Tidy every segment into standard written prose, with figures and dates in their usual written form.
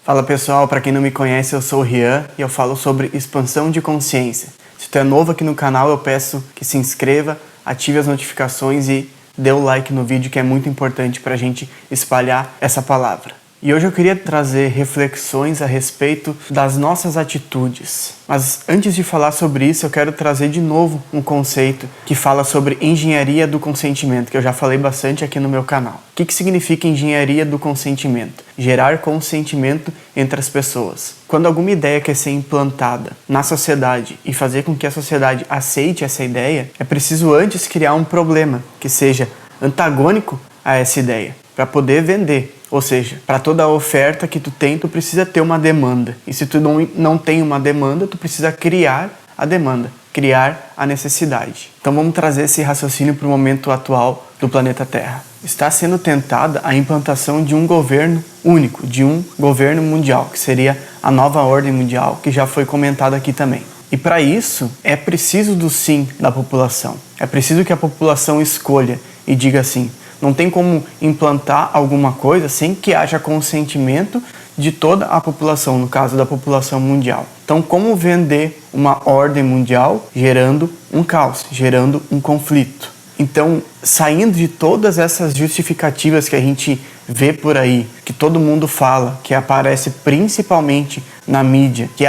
Fala pessoal, para quem não me conhece, eu sou o Rian e eu falo sobre expansão de consciência. Se tu é novo aqui no canal, eu peço que se inscreva, ative as notificações e dê o like no vídeo, que é muito importante para a gente espalhar essa palavra. E hoje eu queria trazer reflexões a respeito das nossas atitudes. Mas antes de falar sobre isso, eu quero trazer de novo um conceito que fala sobre engenharia do consentimento, que eu já falei bastante aqui no meu canal. O que significa engenharia do consentimento? Gerar consentimento entre as pessoas. Quando alguma ideia quer ser implantada na sociedade e fazer com que a sociedade aceite essa ideia, é preciso antes criar um problema que seja antagônico a essa ideia, para poder vender. Ou seja, para toda a oferta que tu tem, tu precisa ter uma demanda. E se tu não tem uma demanda, tu precisa criar a demanda, criar a necessidade. Então vamos trazer esse raciocínio para o momento atual do planeta Terra. Está sendo tentada a implantação de um governo único, de um governo mundial, que seria a nova ordem mundial, que já foi comentado aqui também. E para isso, é preciso do sim da população. É preciso que a população escolha e diga assim: não tem como implantar alguma coisa sem que haja consentimento de toda a população, no caso da população mundial. Então, como vender uma ordem mundial gerando um caos, gerando um conflito? Então, saindo de todas essas justificativas que a gente vê por aí, que todo mundo fala, que aparece principalmente na mídia, que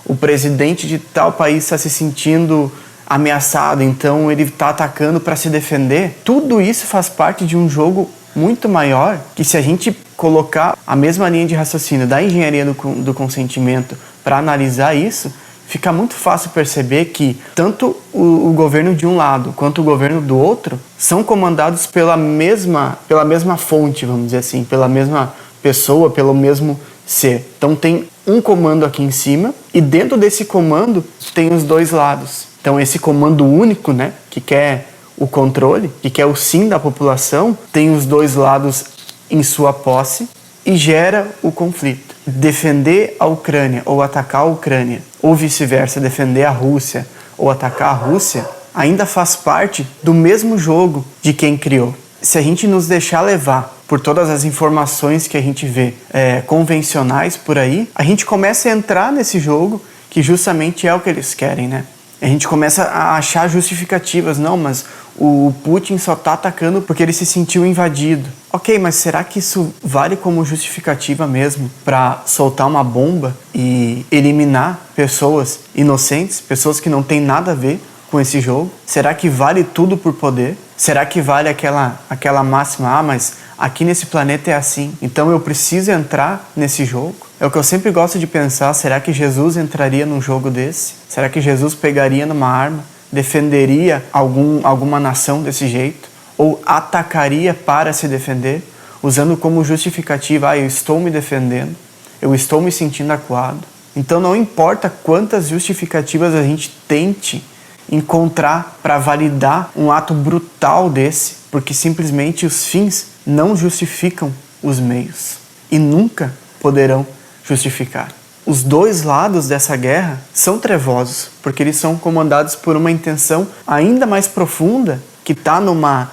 o presidente de tal país está se sentindo ameaçado, então ele está atacando para se defender. Tudo isso faz parte de um jogo muito maior, que se a gente colocar a mesma linha de raciocínio da engenharia do consentimento para analisar isso, fica muito fácil perceber que tanto o governo de um lado quanto o governo do outro são comandados pela mesma fonte, vamos dizer assim, pela mesma pessoa, pelo mesmo ser. Então tem um comando aqui em cima e dentro desse comando tem os dois lados. Então esse comando único, que quer o controle, que quer o sim da população, tem os dois lados em sua posse e gera o conflito. Defender a Ucrânia ou atacar a Ucrânia, ou vice-versa, defender a Rússia ou atacar a Rússia, ainda faz parte do mesmo jogo de quem criou. Se a gente nos deixar levar por todas as informações que a gente vê convencionais por aí, a gente começa a entrar nesse jogo que justamente é o que eles querem, A gente começa a achar justificativas. Não, mas o Putin só está atacando porque ele se sentiu invadido. Ok, mas será que isso vale como justificativa mesmo para soltar uma bomba e eliminar pessoas inocentes, pessoas que não têm nada a ver com esse jogo? Será que vale tudo por poder? Será que vale aquela máxima, mas aqui nesse planeta é assim, então eu preciso entrar nesse jogo? É o que eu sempre gosto de pensar: será que Jesus entraria num jogo desse? Será que Jesus pegaria numa arma, defenderia alguma nação desse jeito? Ou atacaria para se defender, usando como justificativa: eu estou me defendendo, eu estou me sentindo acuado? Então não importa quantas justificativas a gente tente encontrar para validar um ato brutal desse, porque simplesmente os fins não justificam os meios e nunca poderão justificar. Os dois lados dessa guerra são trevosos, porque eles são comandados por uma intenção ainda mais profunda, que está numa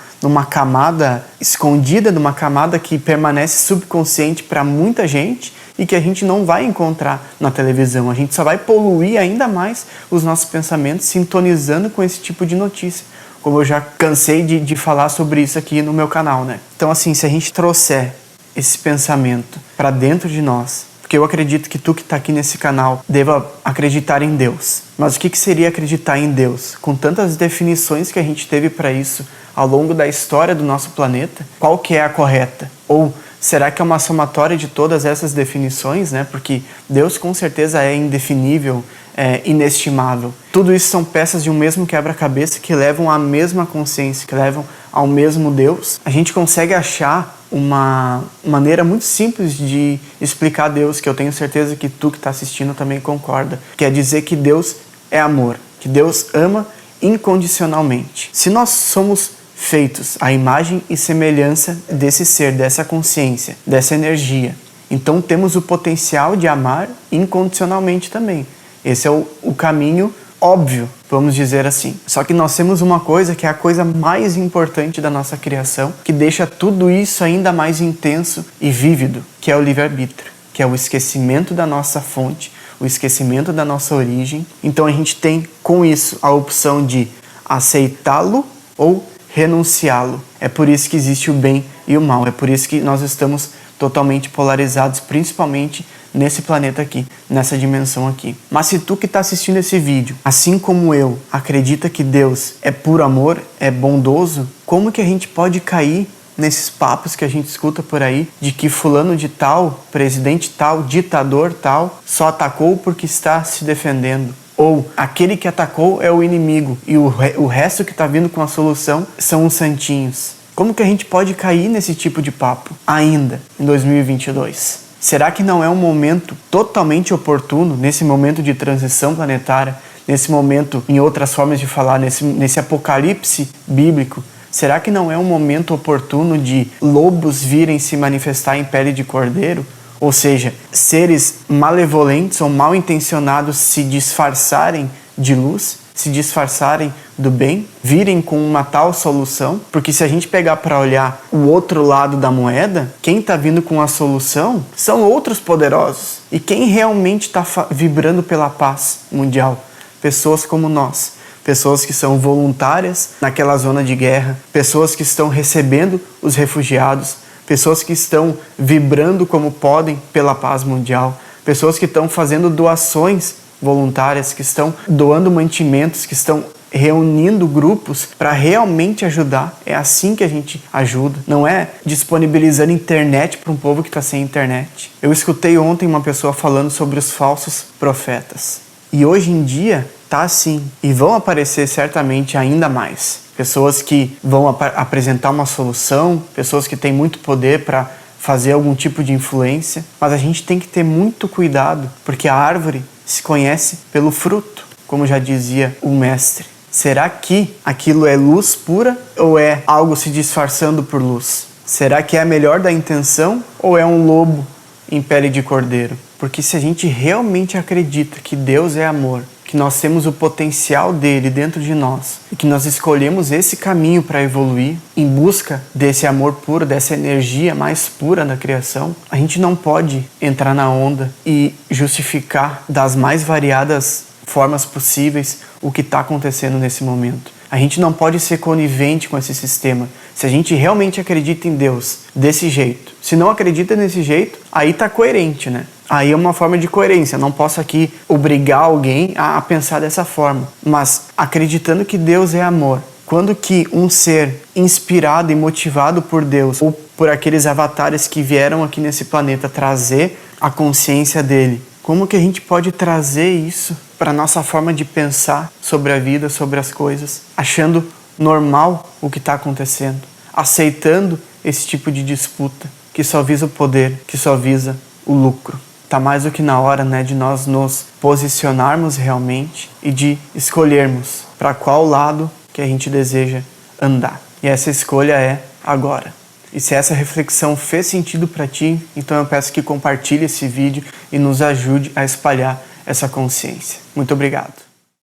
camada escondida, numa camada que permanece subconsciente para muita gente e que a gente não vai encontrar na televisão. A gente só vai poluir ainda mais os nossos pensamentos sintonizando com esse tipo de notícia, como eu já cansei de falar sobre isso aqui no meu canal, Então assim, se a gente trouxer esse pensamento para dentro de nós, porque eu acredito que tu que está aqui nesse canal deva acreditar em Deus. Mas o que seria acreditar em Deus? Com tantas definições que a gente teve para isso ao longo da história do nosso planeta, qual que é a correta? Ou será que é uma somatória de todas essas definições, Porque Deus com certeza é indefinível, é inestimável. Tudo isso são peças de um mesmo quebra-cabeça que levam à mesma consciência, que levam ao mesmo Deus. A gente consegue achar uma maneira muito simples de explicar Deus, que eu tenho certeza que tu que está assistindo também concorda, que é dizer que Deus é amor, que Deus ama incondicionalmente. Se nós somos feitos à imagem e semelhança desse ser, dessa consciência, dessa energia, então temos o potencial de amar incondicionalmente também. Esse é o caminho óbvio, vamos dizer assim. Só que nós temos uma coisa que é a coisa mais importante da nossa criação, que deixa tudo isso ainda mais intenso e vívido, que é o livre-arbítrio. que é o esquecimento da nossa fonte, o esquecimento da nossa origem. Então a gente tem com isso a opção de aceitá-lo ou renunciá-lo. É por isso que existe o bem e o mal, é por isso que nós estamos totalmente polarizados, principalmente nesse planeta aqui, nessa dimensão aqui. Mas se tu que está assistindo esse vídeo, assim como eu, acredita que Deus é puro amor, é bondoso, como que a gente pode cair nesses papos que a gente escuta por aí, de que fulano de tal, presidente tal, ditador tal, só atacou porque está se defendendo? Ou aquele que atacou é o inimigo e o resto que está vindo com a solução são os santinhos. Como que a gente pode cair nesse tipo de papo ainda em 2022? Será que não é um momento totalmente oportuno, nesse momento de transição planetária, nesse momento, em outras formas de falar, nesse apocalipse bíblico, será que não é um momento oportuno de lobos virem se manifestar em pele de cordeiro? Ou seja, seres malevolentes ou mal intencionados se disfarçarem de luz, se disfarçarem do bem, virem com uma tal solução? Porque se a gente pegar para olhar o outro lado da moeda, quem está vindo com a solução são outros poderosos. E quem realmente está vibrando pela paz mundial? Pessoas como nós. Pessoas que são voluntárias naquela zona de guerra, pessoas que estão recebendo os refugiados, pessoas que estão vibrando como podem pela paz mundial, pessoas que estão fazendo doações voluntárias, que estão doando mantimentos, que estão reunindo grupos para realmente ajudar. É assim que a gente ajuda, não é disponibilizando internet para um povo que está sem internet. Eu escutei ontem uma pessoa falando sobre os falsos profetas. E hoje em dia tá assim, e vão aparecer certamente ainda mais. Pessoas que vão apresentar uma solução, pessoas que têm muito poder para fazer algum tipo de influência, mas a gente tem que ter muito cuidado, porque a árvore se conhece pelo fruto, como já dizia o mestre. Será que aquilo é luz pura ou é algo se disfarçando por luz? Será que é a melhor da intenção ou é um lobo em pele de cordeiro? Porque se a gente realmente acredita que Deus é amor, que nós temos o potencial dele dentro de nós e que nós escolhemos esse caminho para evoluir em busca desse amor puro, dessa energia mais pura da criação, a gente não pode entrar na onda e justificar das mais variadas formas possíveis o que está acontecendo nesse momento. A gente não pode ser conivente com esse sistema. Se a gente realmente acredita em Deus desse jeito, se não acredita desse jeito, aí tá coerente, né? Aí é uma forma de coerência. Não posso aqui obrigar alguém a pensar dessa forma. Mas acreditando que Deus é amor, quando que um ser inspirado e motivado por Deus ou por aqueles avatares que vieram aqui nesse planeta trazer a consciência dele, como que a gente pode trazer isso para a nossa forma de pensar sobre a vida, sobre as coisas, achando normal o que está acontecendo, aceitando esse tipo de disputa que só visa o poder, que só visa o lucro? Está mais do que na hora, né, de nós nos posicionarmos realmente e de escolhermos para qual lado que a gente deseja andar. E essa escolha é agora. E se essa reflexão fez sentido para ti, então eu peço que compartilhe esse vídeo e nos ajude a espalhar essa consciência. Muito obrigado.